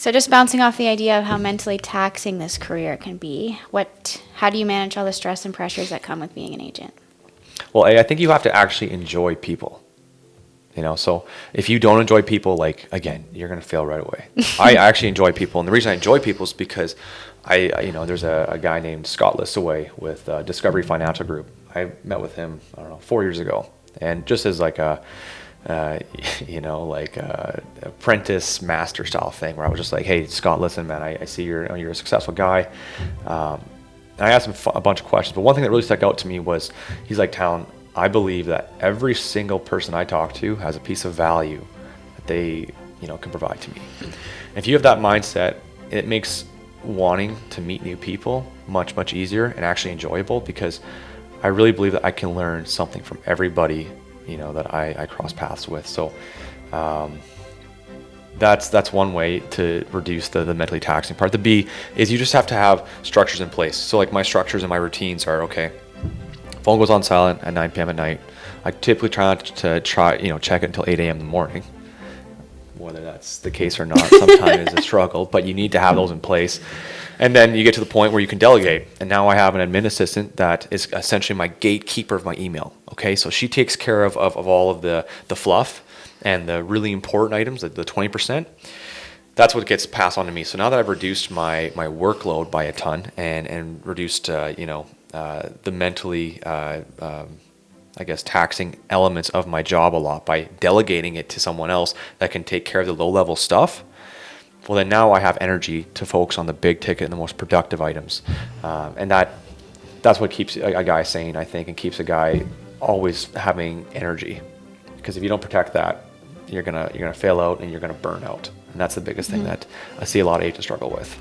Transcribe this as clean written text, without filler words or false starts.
So just bouncing off the idea of how mentally taxing this career can be, how do you manage all the stress and pressures that come with being an agent? Well, I think you have to actually enjoy people. So if you don't enjoy people, like, again, you're going to fail right away. I actually enjoy people. And the reason I enjoy people is because there's a guy named Scott Listaway with Discovery Financial Group. I met with him, I don't know, 4 years ago. And just as like apprentice master style thing, where I was just like, hey, Scott, listen, man, I see you're a successful guy. And I asked him a bunch of questions, but one thing that really stuck out to me was, he's like, Talon, I believe that every single person I talk to has a piece of value that they, can provide to me. And if you have that mindset, it makes wanting to meet new people much, much easier and actually enjoyable, because I really believe that I can learn something from everybody, that I cross paths with. So that's one way to reduce the mentally taxing part. The B is you just have to have structures in place. So like my structures and my routines are, okay, phone goes on silent at 9 p.m. at night. I typically try not to check it until 8 a.m. in the morning. Whether that's the case or not, sometimes is a struggle, but you need to have those in place. And then you get to the point where you can delegate. And now I have an admin assistant that is essentially my gatekeeper of my email. Okay, so she takes care of all of the fluff and the really important items, the 20%. That's what gets passed on to me. So now that I've reduced my workload by a ton and reduced the mentally taxing elements of my job a lot by delegating it to someone else that can take care of the low level stuff, well, then now I have energy to focus on the big ticket and the most productive items. And that's what keeps a guy sane, I think, and keeps a guy always having energy. Because if you don't protect that, you're gonna fail out and you're gonna burn out. And that's the biggest thing that I see a lot of agents struggle with.